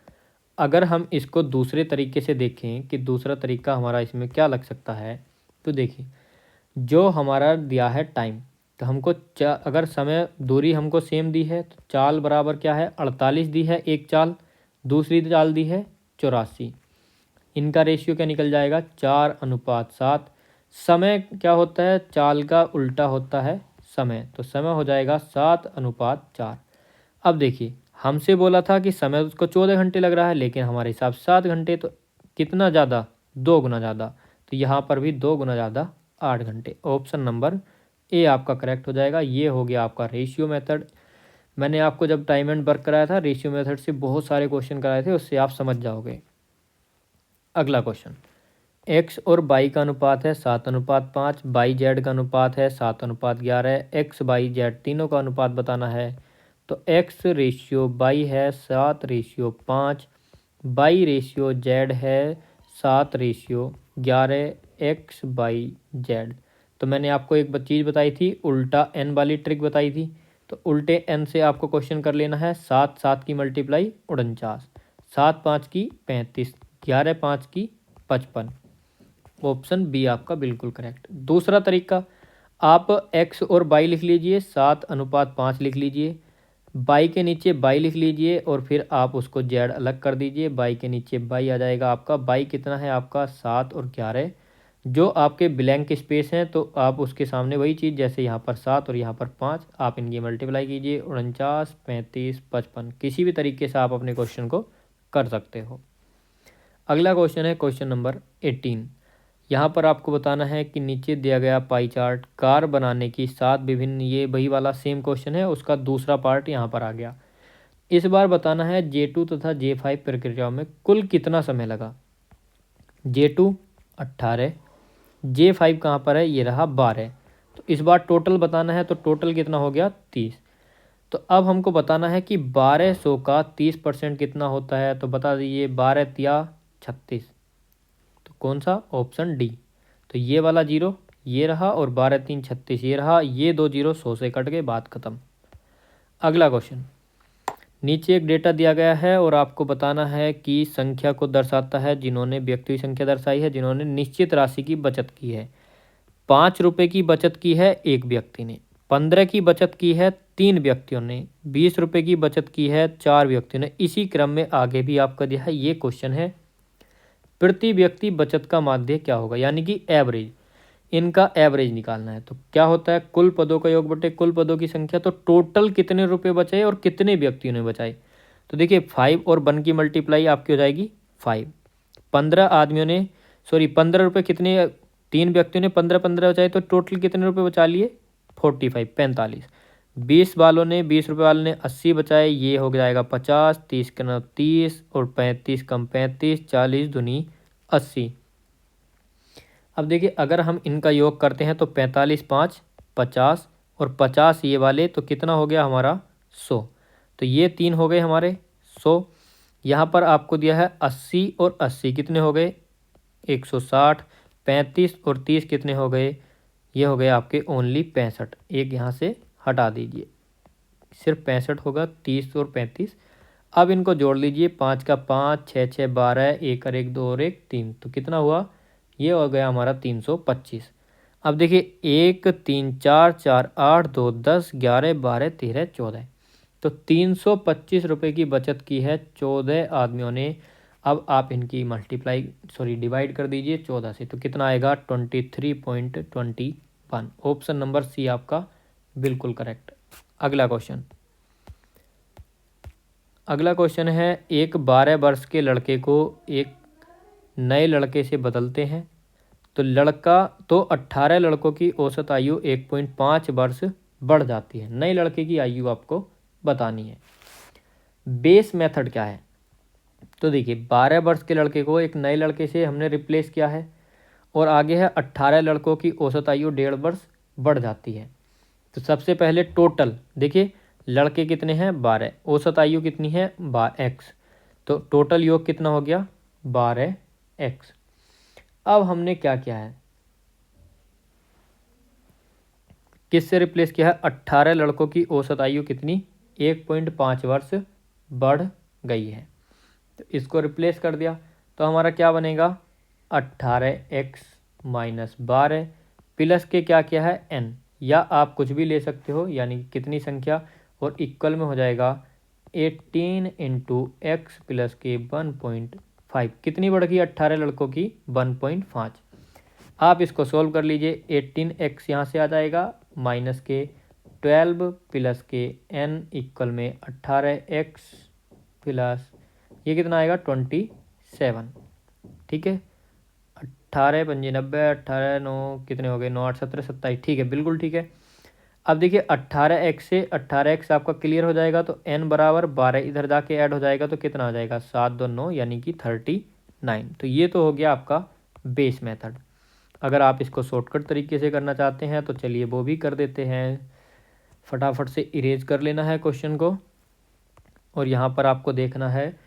अगर हम इसको दूसरे तरीके से देखें कि दूसरा तरीका हमारा इसमें क्या लग सकता है, तो देखिए, जो हमारा दिया है टाइम, तो हमको अगर समय दूरी हमको सेम दी है, तो चाल बराबर क्या है 48 दी है एक चाल, दूसरी चाल दी है 84। इनका रेशियो क्या निकल जाएगा, 4:7। समय क्या होता है, चाल का उल्टा होता है समय, तो समय हो जाएगा 7:4। अब देखिए, हमसे बोला था कि समय उसको 14 घंटे लग रहा है, लेकिन हमारे हिसाब से 7 घंटे, तो कितना ज़्यादा, 2 गुना ज़्यादा। तो यहाँ पर भी 2 गुना ज़्यादा 8 घंटे। ऑप्शन नंबर ए आपका करेक्ट हो जाएगा। ये हो गया आपका रेशियो मेथड। मैंने आपको जब टाइम एंड वर्क कराया था, रेशियो मेथड से बहुत सारे क्वेश्चन कराए थे, उससे आप समझ जाओगे। अगला क्वेश्चन, एक्स और बाई का अनुपात है 7:5, बाई जेड का अनुपात है 7:11, एक्स बाई जेड तीनों का अनुपात बताना है। तो एक्स रेशियो बाई है 7:5, बाई रेशियो जेड है 7:11, एक्स बाई जेड। तो मैंने आपको एक चीज़ बताई थी, उल्टा एन वाली ट्रिक बताई थी। तो उल्टे एन से आपको क्वेश्चन कर लेना है। 7 की मल्टीप्लाई 49, 7 की 35, 11 की 55। ऑप्शन बी आपका बिल्कुल करेक्ट। दूसरा तरीका, आप एक्स और बाई लिख लीजिए, 7:5 लिख लीजिए, बाई के नीचे बाई लिख लीजिए और फिर आप उसको जेड अलग कर दीजिए। बाई के नीचे बाई आ जाएगा आपका, बाई कितना है आपका 7 और 11। जो आपके ब्लैंक स्पेस हैं, तो आप उसके सामने वही चीज़, जैसे यहाँ पर 7 और यहाँ पर 5, आप इनकी मल्टीप्लाई कीजिए। 49, 35, 55, किसी भी तरीके से आप अपने क्वेश्चन को कर सकते हो। अगला क्वेश्चन है क्वेश्चन नंबर 18। यहाँ पर आपको बताना है कि नीचे दिया गया पाई चार्ट कार बनाने की 7 विभिन्न, ये वही वाला सेम क्वेश्चन है, उसका दूसरा पार्ट यहाँ पर आ गया। इस बार बताना है J2 तथा J5 प्रक्रियाओं में कुल कितना समय लगा। J2 18, J5 कहाँ पर है, ये रहा 12। तो इस बार टोटल बताना है, तो टोटल कितना हो गया 30। तो अब हमको बताना है कि 1200 का 30% कितना होता है, तो बता दीजिए। 12 तिया 36, तो कौन सा, ऑप्शन डी। तो ये वाला जीरो ये रहा और 12 3 36 ये रहा, ये दो जीरो 100 से कट गए, बात खत्म। अगला क्वेश्चन, नीचे एक डेटा दिया गया है और आपको बताना है कि संख्या को दर्शाता है जिन्होंने, व्यक्ति संख्या दर्शाई है जिन्होंने निश्चित राशि की बचत की है। 5 रुपये की बचत की है एक व्यक्ति ने, 15 की बचत की है 3 व्यक्तियों ने, 20 रुपये की बचत की है 4 व्यक्तियों ने। इसी क्रम में आगे भी आपका दिया है। ये क्वेश्चन है प्रति व्यक्ति बचत का माध्य क्या होगा, यानी कि एवरेज। इनका एवरेज निकालना है। तो क्या होता है, कुल पदों का योग बटे कुल पदों की संख्या। तो टोटल कितने रुपए बचे और कितने व्यक्तियों ने बचाए। तो देखिए 5 और 1 की मल्टीप्लाई आपकी हो जाएगी 5। 15 आदमियों ने, सॉरी 15 रुपये कितने, 3 व्यक्तियों ने 15 बचाए, तो टोटल कितने रुपए बचा लिए 45 45। 20 वालों ने, 20 रुपये वालों ने 80 बचाए, ये हो जाएगा 50। 30 का 30 और 35 कम 35, 40 दूनी 80। अब देखिए अगर हम इनका योग करते हैं तो 45 5 50 और 50 ये वाले, तो कितना हो गया हमारा 100। तो ये 3 हो गए हमारे 100। यहाँ पर आपको दिया है 80 और 80 कितने हो गए 160। 35 और 30 कितने हो गए, ये हो गए आपके ओनली 65। एक यहाँ से हटा दीजिए, सिर्फ 65 होगा, 30 और 35। अब इनको जोड़ लीजिए, 5 का 5, 6 6 12, 1 और 1 2 और 1 3, तो कितना हुआ, ये हो गया हमारा 325। अब देखिए 1 3 4 4 8 2 10 11 12 13 14, तो 325 रुपये की बचत की है 14 आदमियों ने। अब आप इनकी मल्टीप्लाई, सॉरी डिवाइड कर दीजिए 14 से, तो कितना आएगा 23.21। ऑप्शन नंबर सी आपका बिल्कुल करेक्ट। अगला क्वेश्चन, अगला क्वेश्चन है, एक 12 वर्ष के लड़के को एक नए लड़के से बदलते हैं, तो लड़का, तो 18 लड़कों की औसत आयु 1.5 वर्ष बढ़ जाती है। नए लड़के की आयु आपको बतानी है। बेस मेथड क्या है, तो देखिए 12 वर्ष के लड़के को एक नए लड़के से हमने रिप्लेस किया है, और आगे है 18 लड़कों की औसत आयु 1.5 वर्ष बढ़ जाती है। तो सबसे पहले टोटल देखिए, लड़के कितने हैं 12, औसत आयु कितनी है x, तो टोटल योग कितना हो गया 12x। अब हमने क्या किया है, किससे रिप्लेस किया है, 18 लड़कों की औसत आयु कितनी 1.5 वर्ष बढ़ गई है, तो इसको रिप्लेस कर दिया। तो हमारा क्या बनेगा 18x माइनस 12 प्लस के क्या किया है n, या आप कुछ भी ले सकते हो, यानी कितनी संख्या, और इक्वल में हो जाएगा 18 इंटू एक्स प्लस के 1.5। कितनी बढ़ गई 18 लड़कों की 1.5। आप इसको सोल्व कर लीजिए, 18x यहाँ से आ जाएगा, माइनस के 12 प्लस के n इक्वल में 18x प्लस ये कितना आएगा 27। ठीक है, 18 पंजे 90, 18 9 कितने हो गए 9 8 17 27, ठीक है बिल्कुल ठीक है। अब देखिए 18x से 18x आपका क्लियर हो जाएगा, तो n बराबर 12 इधर जाके ऐड हो जाएगा, तो कितना आ जाएगा 7 2 9 यानी कि 39। तो ये तो हो गया आपका बेस मेथड। अगर आप इसको शॉर्टकट तरीके से करना चाहते हैं तो चलिए वो भी कर देते हैं। फटाफट से इरेज कर लेना है क्वेश्चन को, और यहाँ पर आपको देखना है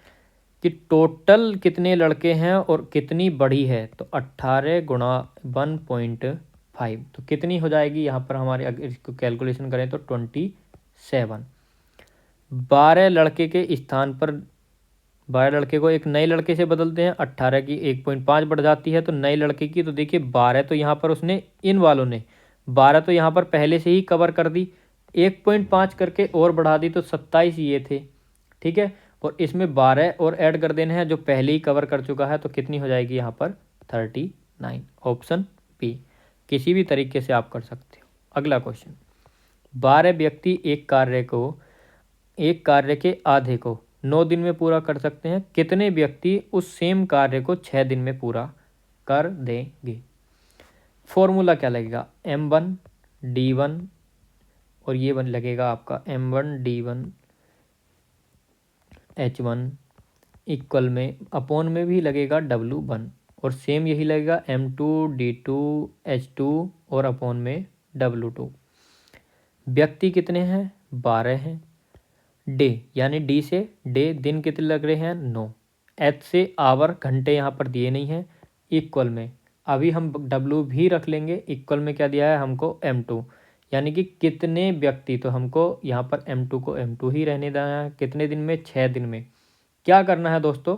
कि टोटल कितने लड़के हैं और कितनी बड़ी है, तो 18 गुणा 1.5, तो कितनी हो जाएगी यहाँ पर हमारे, अगर इसको कैलकुलेशन करें तो 27। 12 लड़के के स्थान पर 12 लड़के को एक नए लड़के से बदलते हैं, 18 की 1.5 बढ़ जाती है, तो नए लड़के की, तो देखिए 12 तो यहाँ पर उसने, इन वालों ने 12 तो यहाँ पर पहले से ही कवर कर दी, 1.5 करके और बढ़ा दी, तो 27 ये थे। ठीक है, और इसमें 12 और ऐड कर देने हैं जो पहले ही कवर कर चुका है, तो कितनी हो जाएगी यहाँ पर 39। ऑप्शन बी, किसी भी तरीके से आप कर सकते हो। अगला क्वेश्चन, 12 व्यक्ति एक कार्य के आधे को 9 दिन में पूरा कर सकते हैं, कितने व्यक्ति उस सेम कार्य को 6 दिन में पूरा कर देंगे। फॉर्मूला क्या लगेगा, m1 d1, और ये बन लगेगा आपका m1 d1 h1 इक्वल में अपोन में भी लगेगा w1, और सेम यही लगेगा m2 d2 h2 और अपोन में w2। व्यक्ति कितने हैं 12 हैं। डे यानी डी से डे दिन कितने लग रहे हैं 9। एच से आवर घंटे यहाँ पर दिए नहीं हैं, इक्वल में अभी हम w भी रख लेंगे, इक्वल में क्या दिया है हमको m2, यानी कि कितने व्यक्ति, तो हमको यहाँ पर m2 को m2 ही रहने देना है, कितने दिन में 6 दिन में। क्या करना है दोस्तों,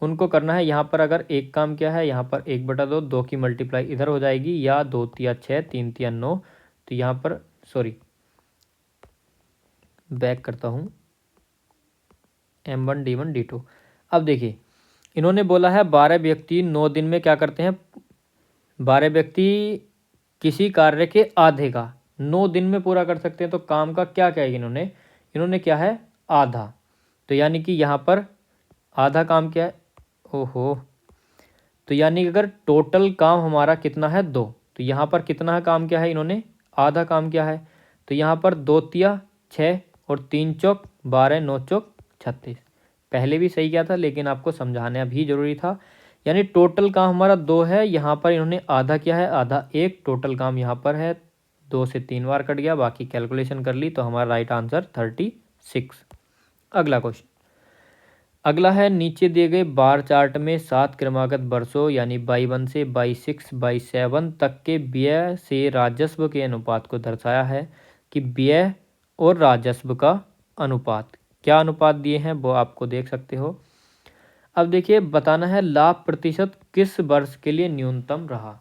उनको करना है यहाँ पर, अगर एक काम किया है यहाँ पर 1/2, 2 की मल्टीप्लाई इधर हो जाएगी, या 2 तिया 6 3 तिया 9, तो यहाँ पर सॉरी बैक करता हूँ m1 d1 d2। अब देखिए इन्होंने बोला है 12 व्यक्ति 9 दिन में क्या करते हैं, 12 व्यक्ति किसी कार्य के आधे का 9 दिन में पूरा कर सकते हैं, तो काम का क्या क्या है इन्होंने क्या है, आधा। तो यानी कि यहाँ पर आधा काम क्या है, ओहो, तो यानी कि अगर टोटल काम हमारा कितना है 2, तो यहाँ पर कितना काम क्या है, इन्होंने आधा काम क्या है। तो यहाँ पर 2 तिया 6 और 3 चौक 12, 9 चौक 36। पहले भी सही किया था लेकिन आपको समझाना भी जरूरी था। यानी टोटल काम हमारा 2 है, यहाँ पर इन्होंने आधा किया है, आधा 1, टोटल काम यहाँ पर है 2 से 3 बार कट गया, बाकी कैलकुलेशन कर ली, तो हमारा राइट आंसर 36। अगला क्वेश्चन, अगला है नीचे दिए गए बार चार्ट में 7 क्रमागत वर्षों यानी बाई 1 से बाई 6 बाई 7 तक के व्यय से राजस्व के अनुपात को दर्शाया है कि व्यय और राजस्व का अनुपात, क्या अनुपात दिए हैं वो आपको देख सकते हो। अब देखिए बताना है लाभ प्रतिशत किस वर्ष के लिए न्यूनतम रहा।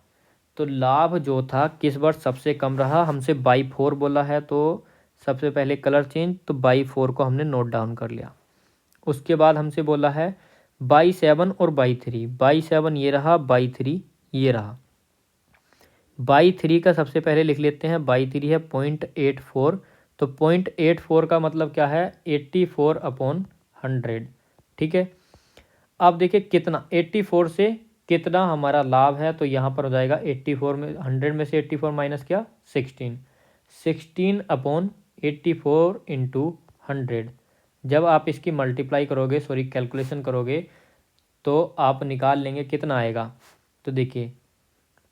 तो लाभ जो था किस वर्ष सबसे कम रहा, हमसे बाई 4 बोला है, तो सबसे पहले कलर चेंज, तो बाई 4 को हमने नोट डाउन कर लिया। उसके बाद हमसे बोला है बाई 7 और बाई 3, बाई 7 ये रहा, बाई 3 ये रहा। बाई 3 का सबसे पहले लिख लेते हैं, बाई 3 है 0.84, तो 0.84 का मतलब क्या है, 84/100। ठीक है, अब देखिए कितना 84 से कितना हमारा लाभ है, तो यहाँ पर हो जाएगा 84 में 100 में से 84 माइनस क्या 16, 16/84 इंटू 100। जब आप इसकी मल्टीप्लाई करोगे, सॉरी कैलकुलेशन करोगे, तो आप निकाल लेंगे कितना आएगा। तो देखिए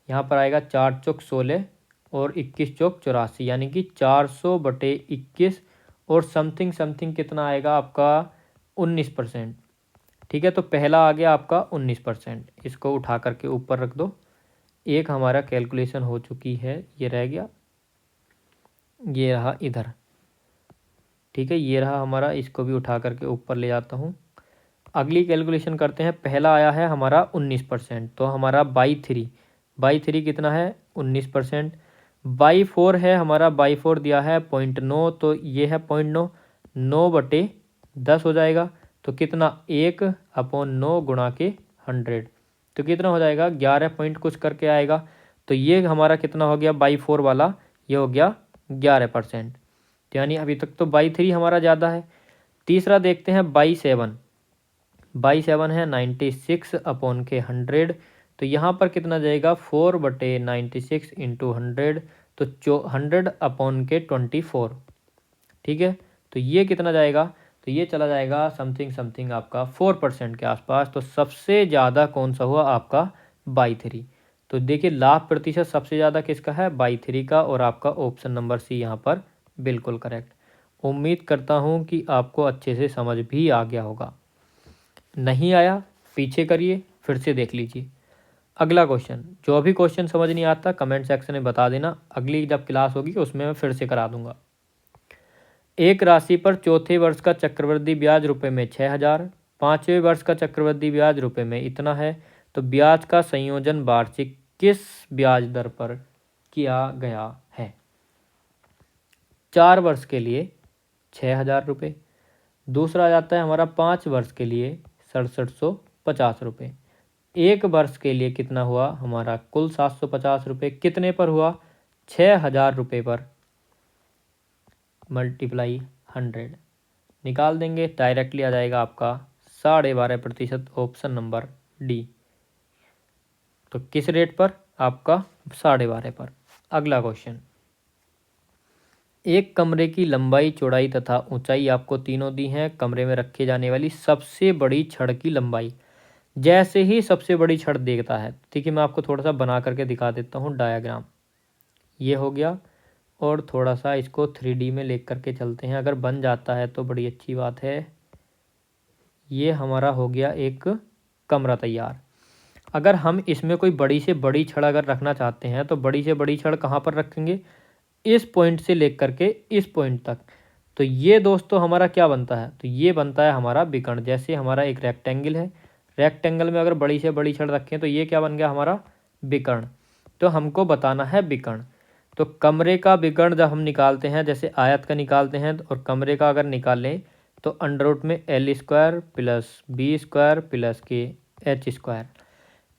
यहाँ पर आएगा 4 चौक 16 और 21 चौक 84, यानी कि 400/21 और समथिंग समथिंग कितना आएगा आपका 19%। ठीक है, तो पहला आ गया आपका 19%, इसको उठा करके ऊपर रख दो। एक हमारा कैलकुलेशन हो चुकी है, ये रह गया, ये रहा इधर। ठीक है, ये रहा हमारा, इसको भी उठा करके ऊपर ले जाता हूँ। अगली कैलकुलेशन करते हैं, पहला आया है हमारा 19%, तो हमारा बाई थ्री कितना है 19%। बाई 4 है हमारा, बाई 4 दिया है 0.9, तो ये है 0.9, 9/10 हो जाएगा, तो कितना 1/9 गुणा के 100, तो कितना हो जाएगा 11 पॉइंट कुछ करके आएगा। तो ये हमारा कितना हो गया बाई 4 वाला, ये हो गया 11%, यानी अभी तक तो बाई 3 हमारा ज़्यादा है। तीसरा देखते हैं बाई 7, बाई 7 है 96/100, तो यहाँ पर कितना जाएगा 4/96 इंटू 100, तो 100/24। ठीक है, तो ये कितना जाएगा, तो ये चला जाएगा समथिंग समथिंग आपका 4% के आसपास। तो सबसे ज़्यादा कौन सा हुआ आपका बाई 3। तो देखिए लाभ प्रतिशत सबसे ज़्यादा किसका है, बाई 3 का, और आपका ऑप्शन नंबर सी यहाँ पर बिल्कुल करेक्ट। उम्मीद करता हूँ कि आपको अच्छे से समझ भी आ गया होगा, नहीं आया पीछे करिए फिर से देख लीजिए। अगला क्वेश्चन, जो भी क्वेश्चन समझ नहीं आता कमेंट सेक्शन में बता देना, अगली जब क्लास होगी उसमें मैं फिर से करा दूंगा। एक राशि पर चौथे वर्ष का चक्रवृद्धि ब्याज रुपए में 6000, पाँचवें वर्ष का चक्रवृद्धि ब्याज रुपए में इतना है, तो ब्याज का संयोजन वार्षिक किस ब्याज दर पर किया गया है। 4 वर्ष के लिए 6000 रुपये, दूसरा आ जाता है हमारा 5 वर्ष के लिए 6750 रुपये, एक वर्ष के लिए कितना हुआ हमारा कुल 750 रुपये, कितने पर हुआ 6000 रुपये पर, मल्टीप्लाई 100 निकाल देंगे, डायरेक्टली आ जाएगा आपका 12.5%, ऑप्शन नंबर डी। तो किस रेट पर आपका 12.5 पर। अगला क्वेश्चन, एक कमरे की लंबाई चौड़ाई तथा ऊंचाई आपको तीनों दी हैं, कमरे में रखे जाने वाली सबसे बड़ी छड़ की लंबाई। जैसे ही सबसे बड़ी छड़ देखता है, ठीक है मैं आपको थोड़ा सा बना करके दिखा देता हूँ डायग्राम, ये हो गया, और थोड़ा सा इसको 3D में ले करके चलते हैं, अगर बन जाता है तो बड़ी अच्छी बात है। ये हमारा हो गया एक कमरा तैयार। अगर हम इसमें कोई बड़ी से बड़ी छड़ अगर रखना चाहते हैं, तो बड़ी से बड़ी छड़ कहाँ पर रखेंगे, इस पॉइंट से ले करके इस पॉइंट तक। तो ये दोस्तों हमारा क्या बनता है, तो ये बनता है हमारा विकर्ण। जैसे हमारा एक रेक्टेंगल है, रेक्टेंगल में अगर बड़ी से बड़ी छड़ रखें तो ये क्या बन गया हमारा विकर्ण। तो हमको बताना है विकर्ण। तो कमरे का विकर्ण जब हम निकालते हैं, जैसे आयत का निकालते हैं, और कमरे का अगर निकालें तो अंडर रूट में L² + B² + के H²।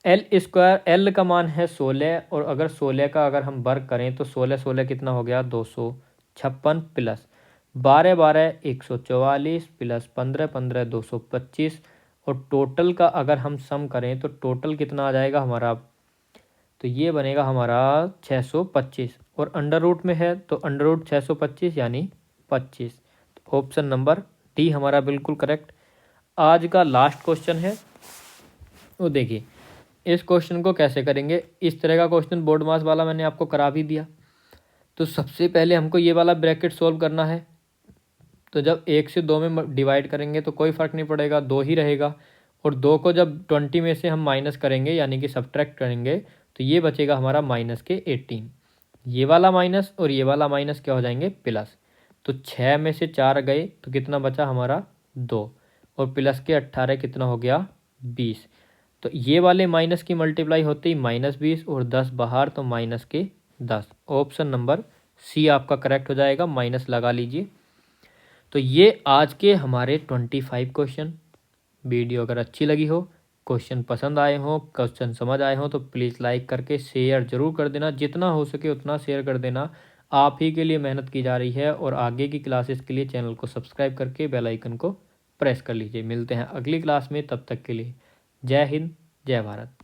एल स्क्वायर, एल का मान है 16 और अगर 16 का अगर हम वर्ग करें तो 16 16 कितना हो गया 256 प्लस 12 12 144 प्लस 15 15 225 और टोटल का अगर हम सम करें तो टोटल कितना आ जाएगा हमारा, तो ये बनेगा हमारा 625 और अंडर रूट में है तो अंडर रूट 625 यानी 25। तो ऑप्शन नंबर डी हमारा बिल्कुल करेक्ट। आज का लास्ट क्वेश्चन है, वो देखिए इस क्वेश्चन को कैसे करेंगे। इस तरह का क्वेश्चन बोर्ड मास वाला मैंने आपको करा भी दिया। तो सबसे पहले हमको ये वाला ब्रैकेट सोल्व करना है। तो जब 1 से 2 में डिवाइड करेंगे तो कोई फ़र्क नहीं पड़ेगा, 2 ही रहेगा। और 2 को जब 20 में से हम माइनस करेंगे यानी कि सब्ट्रैक्ट करेंगे तो ये बचेगा हमारा माइनस के 18। ये वाला माइनस और ये वाला माइनस क्या हो जाएंगे प्लस। तो 6 में से 4 गए तो कितना बचा हमारा 2 और प्लस के 18 कितना हो गया 20। तो ये वाले माइनस की मल्टीप्लाई होती -20 और 10 बाहर तो माइनस के 10। ऑप्शन नंबर सी आपका करेक्ट हो जाएगा, माइनस लगा लीजिए। तो ये आज के हमारे 25 क्वेश्चन। वीडियो अगर अच्छी लगी हो, क्वेश्चन पसंद आए हों, क्वेश्चन समझ आए हों तो प्लीज़ लाइक करके शेयर ज़रूर कर देना। जितना हो सके उतना शेयर कर देना। आप ही के लिए मेहनत की जा रही है और आगे की क्लासेस के लिए चैनल को सब्सक्राइब करके बेल आइकन को प्रेस कर लीजिए। मिलते हैं अगली क्लास में, तब तक के लिए जय हिंद जय भारत।